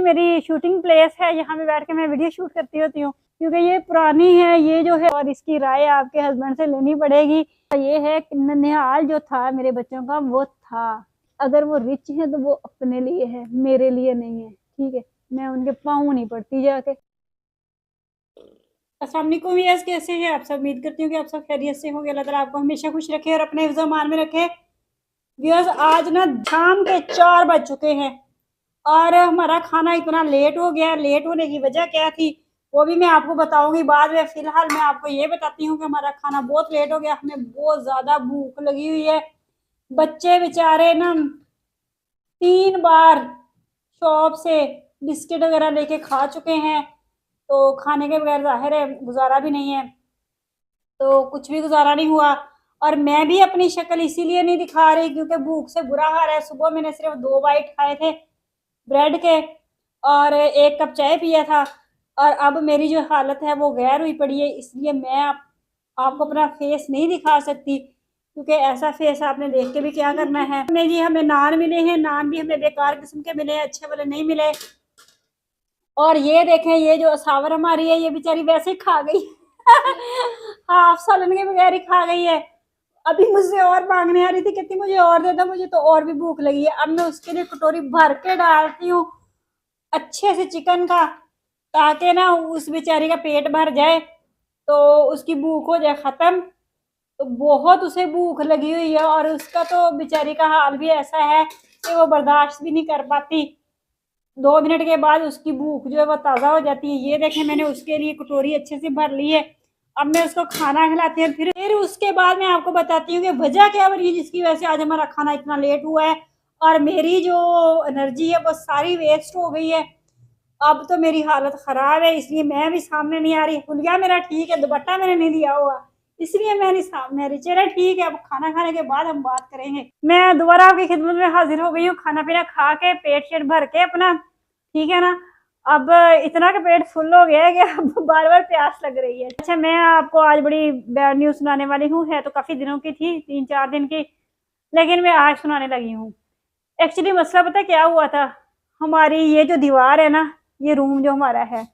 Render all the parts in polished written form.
मेरी shooting place है, यहाँ पे बैठ के मैं वीडियो शूट करती होती हूँ क्योंकि ये पुरानी है ये जो है, और इसकी राय आपके हस्बैंड से लेनी पड़ेगी। ये है कि ननिहाल जो था मेरे बच्चों का वो था, अगर वो रिच है तो वो अपने लिए है, मेरे लिए नहीं है, ठीक है। मैं उनके पाँव नहीं पड़ती जाके। अस्सलाम वालेकुम व्यूअर्स, कैसे हैं आप सब? उम्मीद करती हूँ कि आप सब खैरियत से होंगे। अल्लाह ताला आपको हमेशा खुश रखे और अपने हिफ्ज़ मान में रखे। व्यूअर्स, आज ना शाम के 4 बज चुके हैं और हमारा खाना इतना लेट हो गया। लेट होने की वजह क्या थी वो भी मैं आपको बताऊंगी बाद में। फिलहाल मैं आपको ये बताती हूँ कि हमारा खाना बहुत लेट हो गया, हमें बहुत ज़्यादा भूख लगी हुई है। बच्चे बेचारे ना 3 बार शॉप से बिस्किट वगैरह लेके खा चुके हैं, तो खाने के बगैर ज़ाहिर है गुजारा भी नहीं है, तो कुछ भी गुजारा नहीं हुआ। और मैं भी अपनी शक्ल इसीलिए नहीं दिखा रही क्योंकि भूख से बुरा हाल है। सुबह मैंने सिर्फ 2 बाइट खाए थे ब्रेड के और 1 कप चाय पिया था, और अब मेरी जो हालत है वो गैर हुई पड़ी है। इसलिए मैं आपको अपना फेस नहीं दिखा सकती क्योंकि ऐसा फेस आपने देख के भी क्या करना है। नहीं जी, हमें नान मिले हैं, नान भी हमें बेकार किस्म के मिले, अच्छे वाले नहीं मिले। और ये देखें, ये जो असावर हमारी है ये बेचारी वैसे ही खा गई हाफ सालन के बगैर ही खा गई है। अभी मुझसे और मांगने आ रही थी, कहती मुझे और दे दो, मुझे तो और भी भूख लगी है। अब मैं उसके लिए कटोरी भर के डालती हूँ अच्छे से चिकन का, ताकि ना उस बेचारी का पेट भर जाए तो उसकी भूख हो जाए खत्म। तो बहुत उसे भूख लगी हुई है और उसका तो बेचारी का हाल भी ऐसा है कि वो बर्दाश्त भी नहीं कर पाती। 2 मिनट के बाद उसकी भूख जो है वो ताज़ा हो जाती है। ये देखें, मैंने उसके लिए कटोरी अच्छे से भर ली है। अब मैं उसको खाना खिलाती हूँ, फिर उसके बाद मैं आपको बताती हूँ कि वजह क्या बनी है जिसकी वजह से आज हमारा खाना इतना लेट हुआ है और मेरी जो एनर्जी है वो सारी वेस्ट हो गई है। अब तो मेरी हालत ख़राब है, इसलिए मैं भी सामने नहीं आ रही। हुलिया मेरा ठीक है, दुपट्टा मैंने नहीं दिया हुआ, इसलिए मैं नहीं सामने आ रही। चले ठीक है, अब खाना खाने के बाद हम बात करेंगे। मैं दोबारा आपकी खिदमत में हाजिर हो गई हूँ, खाना पीना खा के पेट शेट भर के अपना, ठीक है ना। अब इतना का पेट फुल हो गया है कि अब बार बार प्यास लग रही है। अच्छा, मैं आपको आज बड़ी बैड न्यूज़ सुनाने वाली हूँ, है तो काफ़ी दिनों की थी, 3-4 दिन की, लेकिन मैं आज सुनाने लगी हूँ। एक्चुअली मसला पता क्या हुआ था, हमारी ये जो दीवार है ना, ये रूम जो हमारा है,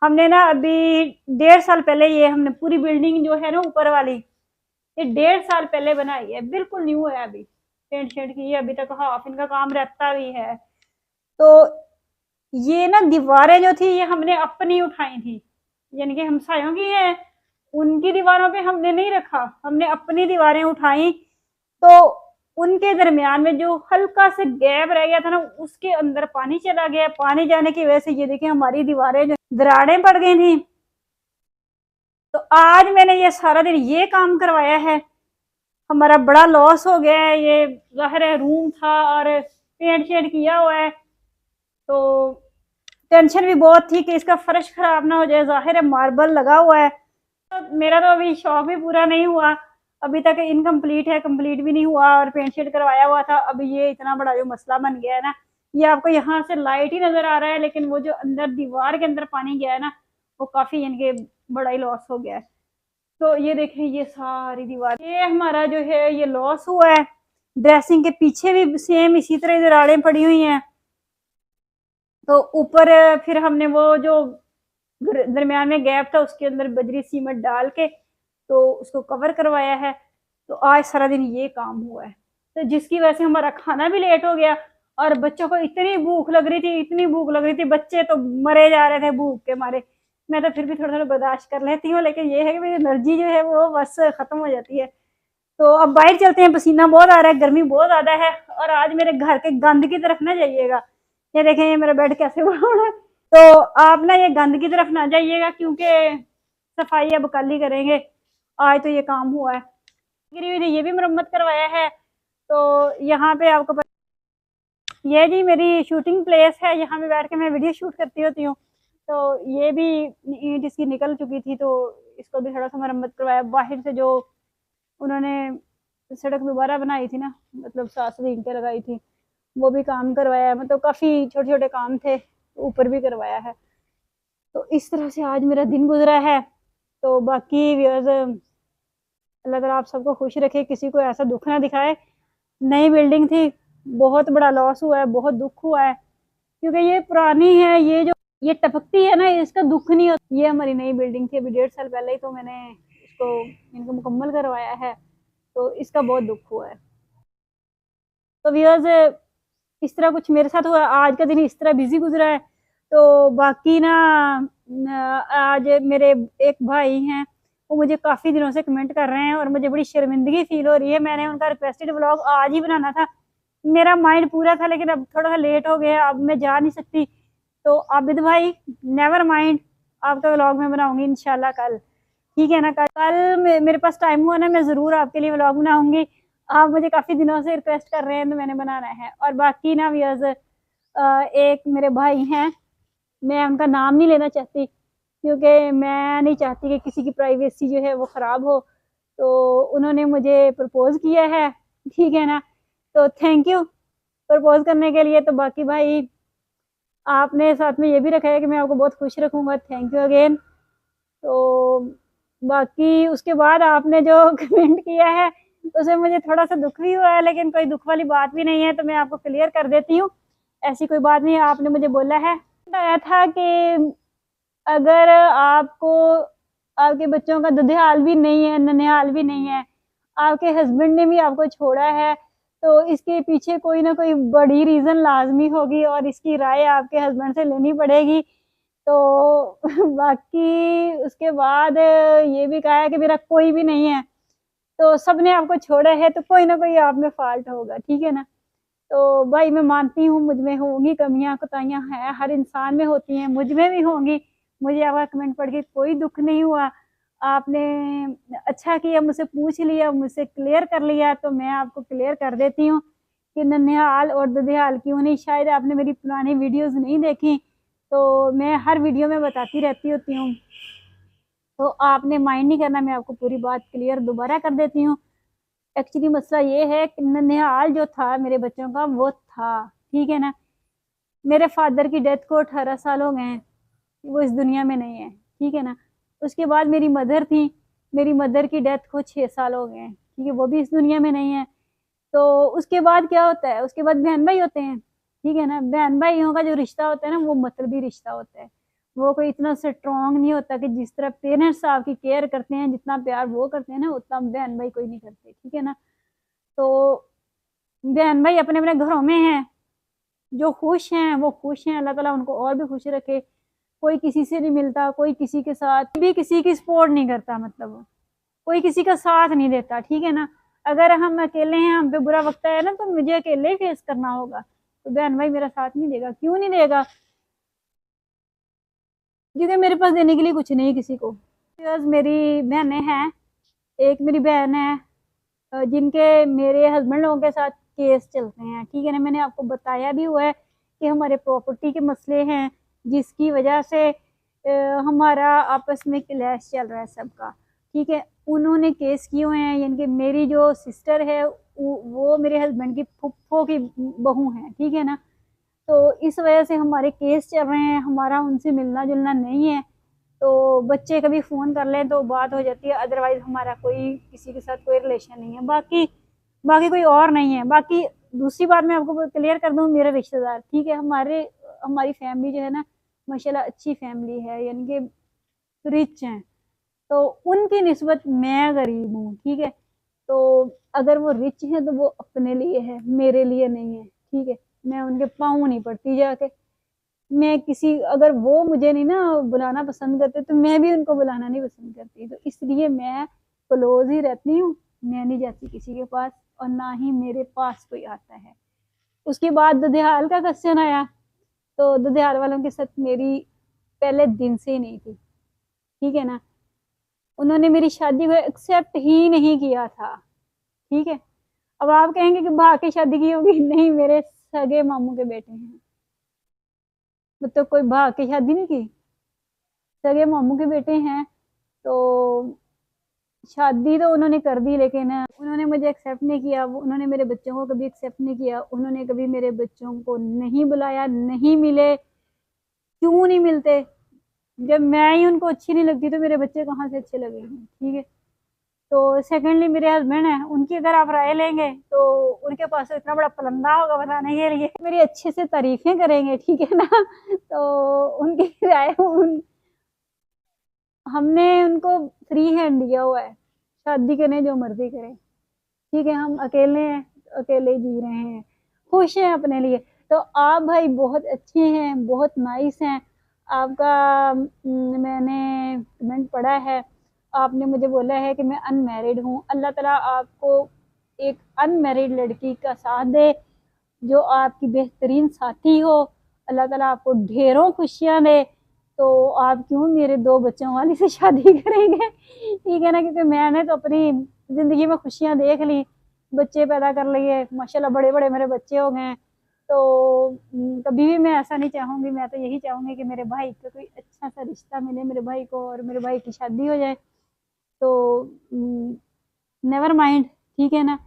हमने ना अभी 1.5 साल पहले ये हमने पूरी बिल्डिंग जो है ना ऊपर वाली, ये 1.5 साल पहले बनाई है, बिल्कुल न्यू है। अभी पेंट शेंट की है, अभी तक हाफ इनका काम रहता भी है। तो ये ना दीवारें जो थी ये हमने अपनी उठाई थी, यानी कि हमसायों की है, उनकी दीवारों पे हमने नहीं रखा, हमने अपनी दीवारें उठाई। तो उनके दरमियान में जो हल्का से गैप रह गया था ना, उसके अंदर पानी चला गया। पानी जाने की वजह से ये देखिए हमारी दीवारें जो दरारें पड़ गई थी। तो आज मैंने ये सारा दिन ये काम करवाया है, हमारा बड़ा लॉस हो गया है। ये ज़ाहिर है रूम था और पेंट शेंट किया हुआ है, तो टेंशन भी बहुत थी कि इसका फर्श खराब ना हो जाए। ज़ाहिर है मार्बल लगा हुआ है, तो मेरा तो अभी शौक भी पूरा नहीं हुआ, अभी तक इनकम्प्लीट है, कंप्लीट भी नहीं हुआ और पेंट शेड करवाया हुआ था। अब ये इतना बड़ा जो मसला बन गया है ना, ये आपको यहाँ से लाइट ही नज़र आ रहा है, लेकिन वो जो अंदर दीवार के अंदर पानी गया है ना, वो काफ़ी इनके बड़ा ही लॉस हो गया है। तो ये देखें, ये सारी दीवार ये हमारा जो है ये लॉस हुआ है। ड्रेसिंग के पीछे भी सेम इसी तरह दरारें पड़ी हुई हैं। तो ऊपर फिर हमने वो जो दरमियान में गैप था उसके अंदर बजरी सीमेंट डाल के तो उसको कवर करवाया है। तो आज सारा दिन ये काम हुआ है, तो जिसकी वजह से हमारा खाना भी लेट हो गया और बच्चों को इतनी भूख लग रही थी, इतनी भूख लग रही थी, बच्चे तो मरे जा रहे थे भूख के मारे। मैं तो फिर भी थोड़ा थोड़ा बर्दाश्त कर लेती हूँ, लेकिन ये है कि मेरी एनर्जी जो है वो बस ख़त्म हो जाती है। तो अब बाहर चलते हैं, पसीना बहुत आ रहा है, गर्मी बहुत ज़्यादा है। और आज मेरे घर के गंद की तरफ ना जाइएगा, ये देखें ये मेरा बेड कैसे बना है। तो आप ना ये गंद की तरफ ना जाइएगा क्योंकि सफाई अब कल ही करेंगे, आज तो ये काम हुआ है। गिरी हुई थी ये भी मरम्मत करवाया है। तो यहाँ पे आपको ये जी मेरी शूटिंग प्लेस है, यहाँ पे बैठ के मैं वीडियो शूट करती होती हूँ। तो ये भी ईंट इसकी निकल चुकी थी, तो इसको भी थोड़ा सा मरम्मत करवाया। बाहर से जो उन्होंने सड़क दोबारा बनाई थी ना, मतलब 7 ईंटें लगाई थी, वो भी काम करवाया है। मतलब काफ़ी छोटे छोटे काम थे, ऊपर भी करवाया है। तो इस तरह से आज मेरा दिन गुजरा है। तो बाकी व्यूअर्स, अल्लाह ताला आप सबको खुश रखे, किसी को ऐसा दुख ना दिखाए। नई बिल्डिंग थी, बहुत बड़ा लॉस हुआ है, बहुत दुख हुआ है। क्योंकि ये पुरानी है, ये जो ये टपकती है ना, इसका दुख नहीं होता। ये हमारी नई बिल्डिंग थी, अभी 1.5 साल पहले ही तो मैंने इसको इनको मुकम्मल करवाया है, तो इसका बहुत दुख हुआ है। तो व्यूअर्स, इस तरह कुछ मेरे साथ हुआ, आज का दिन इस तरह बिजी गुजरा है। तो बाकी ना आज मेरे एक भाई हैं, वो मुझे काफ़ी दिनों से कमेंट कर रहे हैं और मुझे बड़ी शर्मिंदगी फील हो रही है। मैंने उनका रिक्वेस्टेड व्लॉग आज ही बनाना था, मेरा माइंड पूरा था, लेकिन अब थोड़ा सा लेट हो गया, अब मैं जा नहीं सकती। तो आबिद भाई, नेवर माइंड, आपका व्लॉग मैं बनाऊंगी इंशाल्लाह कल, ठीक है ना। कल मेरे पास टाइम हुआ ना, मैं ज़रूर आपके लिए व्लॉग बनाऊंगी। आप मुझे काफ़ी दिनों से रिक्वेस्ट कर रहे हैं, तो मैंने बनाना है। और बाकी ना व्यूअर्स, एक मेरे भाई हैं, मैं उनका नाम नहीं लेना चाहती, क्योंकि मैं नहीं चाहती कि किसी की प्राइवेसी जो है वो ख़राब हो। तो उन्होंने मुझे प्रपोज़ किया है, ठीक है ना। तो थैंक यू प्रपोज़ करने के लिए। तो बाकी भाई, आपने साथ में ये भी रखा है कि मैं आपको बहुत खुश रखूँगा, थैंक यू अगेन। तो बाकी उसके बाद आपने जो कमेंट किया है, उसमें मुझे थोड़ा सा दुख भी हुआ है, लेकिन कोई दुख वाली बात भी नहीं है, तो मैं आपको क्लियर कर देती हूँ। ऐसी कोई बात नहीं है, आपने मुझे बोला है, बताया था कि अगर आपको आपके बच्चों का दुधियाल भी नहीं है, ननिहाल भी नहीं है, आपके हस्बैंड ने भी आपको छोड़ा है, तो इसके पीछे कोई ना कोई बड़ी रीज़न लाजमी होगी और इसकी राय आपके हस्बैंड से लेनी पड़ेगी। तो बाकी उसके बाद ये भी कहा है कि मेरा कोई भी नहीं है, तो सबने आपको छोड़ा है, तो कोई ना कोई आप में फ़ॉल्ट होगा, ठीक है ना। तो भाई मैं मानती हूँ मुझ में होंगी कमियाँ, कोताहियाँ हैं, हर इंसान में होती हैं, मुझ में भी होंगी। मुझे आपका कमेंट पढ़ के कोई दुःख नहीं हुआ। आपने अच्छा किया, मुझसे पूछ लिया, मुझसे क्लियर कर लिया, तो मैं आपको क्लियर कर देती हूँ कि ननिहाल और दुधियाल क्यों नहीं। शायद आपने मेरी पुरानी वीडियोज़ नहीं देखी, तो मैं हर वीडियो में बताती रहती होती हूँ, तो आपने माइंड नहीं करना, मैं आपको पूरी बात क्लियर दोबारा कर देती हूँ। एक्चुअली मसला ये है कि ननिहाल जो था मेरे बच्चों का, वो था, ठीक है ना। मेरे फादर की डेथ को 18 साल हो गए हैं, वो इस दुनिया में नहीं है, ठीक है ना। उसके बाद मेरी मदर थी, मेरी मदर की डेथ को 6 साल हो गए हैं, ठीक है, वो भी इस दुनिया में नहीं है। तो उसके बाद क्या होता है, उसके बाद बहन भाई होते हैं, ठीक है ना। बहन भाइयों का जो रिश्ता होता है ना, वो मतलबी रिश्ता होता है, वो कोई इतना स्ट्रॉन्ग नहीं होता कि जिस तरह पेरेंट्स आपकी केयर करते हैं, जितना प्यार वो करते हैं ना, उतना बहन भाई कोई नहीं करते, ठीक है ना। तो बहन भाई अपने अपने घरों में हैं, जो खुश हैं वो खुश हैं, अल्लाह ताला उनको और भी खुश रखे। कोई किसी से नहीं मिलता, कोई किसी के साथ भी किसी की सपोर्ट नहीं करता, मतलब कोई किसी का साथ नहीं देता, ठीक है ना। अगर हम अकेले हैं, हम पे बुरा वक्त है ना, तो मुझे अकेले ही फेस करना होगा, तो बहन भाई मेरा साथ नहीं देगा। क्यों नहीं देगा? क्योंकि मेरे पास देने के लिए कुछ नहीं किसी को। मेरी बहनें हैं, एक मेरी बहन है जिनके मेरे हस्बैंड लोगों के साथ केस चलते हैं, ठीक है ना। मैंने आपको बताया भी हुआ है कि हमारे प्रॉपर्टी के मसले हैं, जिसकी वजह से हमारा आपस में क्लैश चल रहा है सबका, ठीक है। उन्होंने केस किए हुए हैं, यानी कि मेरी जो सिस्टर है वो मेरे हस्बैंड की फुफ्फो की बहू है, ठीक है ना। तो इस वजह से हमारे केस चल रहे हैं, हमारा उनसे मिलना जुलना नहीं है। तो बच्चे कभी फ़ोन कर लें तो बात हो जाती है, अदरवाइज़ हमारा कोई किसी के साथ कोई रिलेशन नहीं है, बाकी बाकी कोई और नहीं है। बाकी दूसरी बात मैं आपको क्लियर कर दूँ, मेरे रिश्तेदार, ठीक है, हमारी फैमिली जो है ना, माशाल्लाह अच्छी फैमिली है, यानी कि रिच हैं। तो उनकी निस्बत मैं गरीब हूँ, ठीक है। तो अगर वो रिच हैं तो वो अपने लिए है, मेरे लिए नहीं है, ठीक है। मैं उनके पाँव नहीं पड़ती जाके। मैं किसी अगर वो मुझे नहीं ना बुलाना पसंद करते, तो मैं भी उनको बुलाना नहीं पसंद करती। तो इसलिए मैं क्लोज़ ही रहती हूँ, मैं नहीं जाती किसी के पास, और ना ही मेरे पास कोई आता है। उसके बाद दुधियाल का क्वेश्चन आया, तो दुधियाल वालों के साथ मेरी पहले दिन से ही नहीं थी, ठीक है ना। उन्होंने मेरी शादी को एक्सेप्ट ही नहीं किया था, ठीक है। अब आप कहेंगे कि भाग के शादी की होगी, नहीं, मेरे सगे मामू के बेटे हैं, मतलब कोई भाग के शादी नहीं की, सगे मामू के बेटे हैं। तो शादी तो उन्होंने कर दी, लेकिन उन्होंने मुझे एक्सेप्ट नहीं किया, उन्होंने मेरे बच्चों को कभी एक्सेप्ट नहीं किया, उन्होंने कभी मेरे बच्चों को नहीं बुलाया, नहीं मिले। क्यों नहीं मिलते? जब मैं ही उनको अच्छी नहीं लगती, तो मेरे बच्चे कहाँ से अच्छे लगेंगे, ठीक है। तो सेकेंडली मेरे हस्बैंड हैं, उनकी अगर आप राय लेंगे तो उनके पास तो इतना बड़ा पलंदा होगा बताने के लिए, मेरी अच्छे से तारीफें करेंगे, ठीक है ना। तो उनकी राय हमने उनको फ्री हैंड दिया हुआ है, शादी करें जो मर्जी करें, ठीक है। हम अकेले हैं, अकेले जी रहे हैं, खुश हैं अपने लिए। तो आप भाई बहुत अच्छे हैं, बहुत नाइस हैं। आपका मैंने कमेंट पढ़ा है, आपने मुझे बोला है कि मैं अनमैरिड हूँ। अल्लाह ताला आपको एक अनमैरिड लड़की का साथ दे जो आपकी बेहतरीन साथी हो। अल्लाह ताला आपको ढेरों खुशियाँ दे। तो आप क्यों मेरे 2 बच्चों वाली से शादी करेंगे, ठीक है ना। क्योंकि मैंने तो अपनी ज़िंदगी में खुशियाँ देख ली, बच्चे पैदा कर लिए, माशाल्लाह बड़े-बड़े मेरे बच्चे हो गए हैं। तो कभी भी मैं ऐसा नहीं चाहूँगी, मैं तो यही चाहूँगी कि मेरे भाई को कोई अच्छा-सा रिश्ता मिले मेरे भाई को, और मेरे भाई की शादी हो जाए। तो नेवर माइंड, ठीक है ना।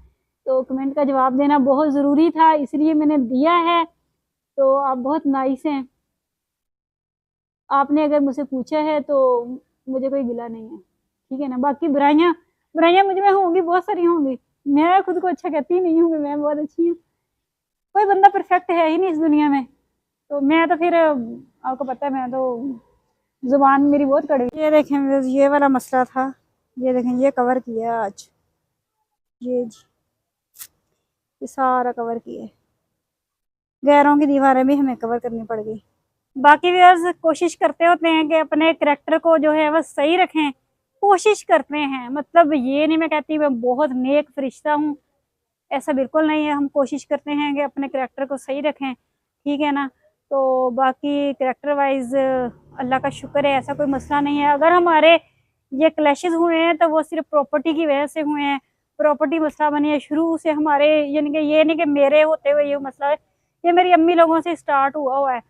तो कमेंट का जवाब देना बहुत ज़रूरी था, इसलिए मैंने दिया है। तो आप बहुत नाइस हैं। आपने अगर मुझसे पूछा है तो मुझे कोई गिला नहीं है, ठीक है ना। बाकी बुराइयाँ बुराइयाँ मुझ में होंगी, बहुत सारी होंगी। मैं खुद को अच्छा कहती ही नहीं हूँ कि मैं बहुत अच्छी हूँ। कोई बंदा परफेक्ट है ही नहीं इस दुनिया में। तो मैं तो फिर आपको पता है, मैं तो ज़ुबान मेरी बहुत कड़वी। ये देखें व्यूअर्स, ये वाला मसला था। ये देखें, ये कवर किया आज, ये जी, ये सारा कवर किया। गैरों की दीवारें भी हमें कवर करनी पड़ गई। बाकी व्यूअर्स कोशिश करते होते हैं कि अपने करैक्टर को जो है वह सही रखें, कोशिश करते हैं। मतलब ये नहीं मैं कहती मैं बहुत नेक फरिश्ता हूँ, ऐसा बिल्कुल नहीं है। हम कोशिश करते हैं कि अपने करैक्टर को सही रखें, ठीक है ना। तो बाकी करैक्टर वाइज अल्लाह का शुक्र है, ऐसा कोई मसला नहीं है। अगर हमारे ये क्लैशेस हुए हैं तो वो सिर्फ प्रॉपर्टी की वजह से हुए हैं, प्रॉपर्टी मसला बनी है शुरू से हमारे, यानी कि ये नहीं कि मेरे होते हुए ये मसला है, ये मेरी अम्मी लोगों से स्टार्ट हुआ है।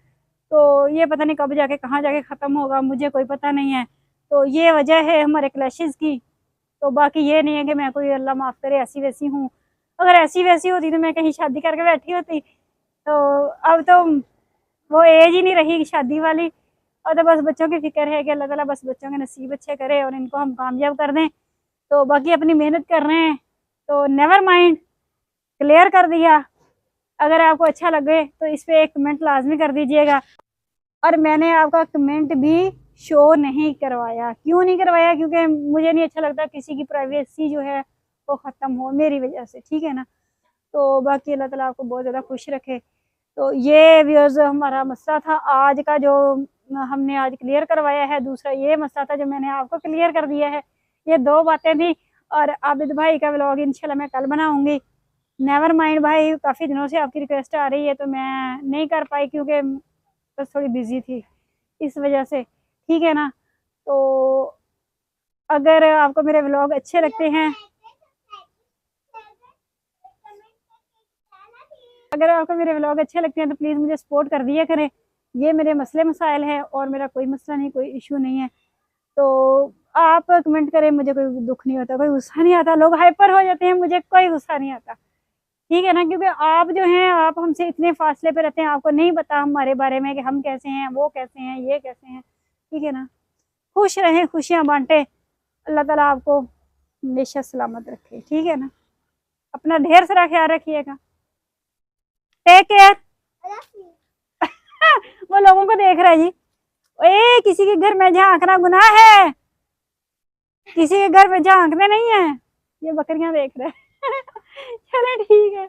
तो ये पता नहीं कब जाके कहाँ जाके ख़त्म होगा, मुझे कोई पता नहीं है। तो ये वजह है हमारे क्लैशेस की। तो बाकी ये नहीं है कि मैं कोई अल्लाह माफ़ करे ऐसी वैसी हूँ। अगर ऐसी वैसी होती तो मैं कहीं शादी करके बैठी होती। तो अब तो वो एज ही नहीं रही शादी वाली। और तो बस बच्चों की फ़िक्र है कि अल्लाह ताला बस बच्चों के नसीब अच्छे करे और इनको हम कामयाब कर दें। तो बाकी अपनी मेहनत कर रहे हैं, तो नेवर माइंड, क्लियर कर दिया। अगर आपको अच्छा लगे तो इस पे एक कमेंट लाज़मी कर दीजिएगा। और मैंने आपका कमेंट भी शो नहीं करवाया। क्यों नहीं करवाया? क्योंकि मुझे नहीं अच्छा लगता किसी की प्राइवेसी जो है वो ख़त्म हो मेरी वजह से, ठीक है ना। तो बाकी अल्लाह ताला आपको बहुत ज़्यादा खुश रखे। तो ये व्यूअर्स हमारा मसला था आज का, जो हमने आज क्लियर करवाया है। दूसरा ये मसला था जो मैंने आपको क्लियर कर दिया है। ये 2 बातें थी। और आबिद भाई का व्लॉग इंशाल्लाह मैं कल बनाऊँगी। नेवर माइंड भाई, काफ़ी दिनों से आपकी रिक्वेस्ट आ रही है तो मैं नहीं कर पाई क्योंकि बस थोड़ी बिज़ी थी इस वजह से, ठीक है ना। तो अगर आपको मेरे व्लॉग अच्छे लगते हैं, अगर आपको मेरे व्लॉग अच्छे लगते हैं तो प्लीज़ मुझे सपोर्ट कर दिया करें। ये मेरे मसले मसाइल हैं और मेरा कोई मसला नहीं, कोई इशू नहीं है। तो आप कमेंट करें, मुझे कोई दुख नहीं होता, कोई गुस्सा नहीं आता। लोग हाइपर हो जाते हैं, मुझे कोई गुस्सा नहीं आता, ठीक है ना। क्योंकि आप जो हैं, आप हमसे इतने फासले पे रहते हैं, आपको नहीं पता हमारे बारे में कि हम कैसे हैं, वो कैसे हैं, ये कैसे हैं, ठीक है ना। खुश रहें, खुशियाँ बांटें। अल्लाह ताला आपको हमेशा सलामत रखे, ठीक है ना। अपना ढेर सारा ख्याल रखिएगा। Take care. वो लोगों को देख रहा है जी। ए, किसी के घर में झांकना गुनाह है? किसी के घर में झांकने नहीं है। ये बकरियां देख रहे हैं। चलो ठीक है।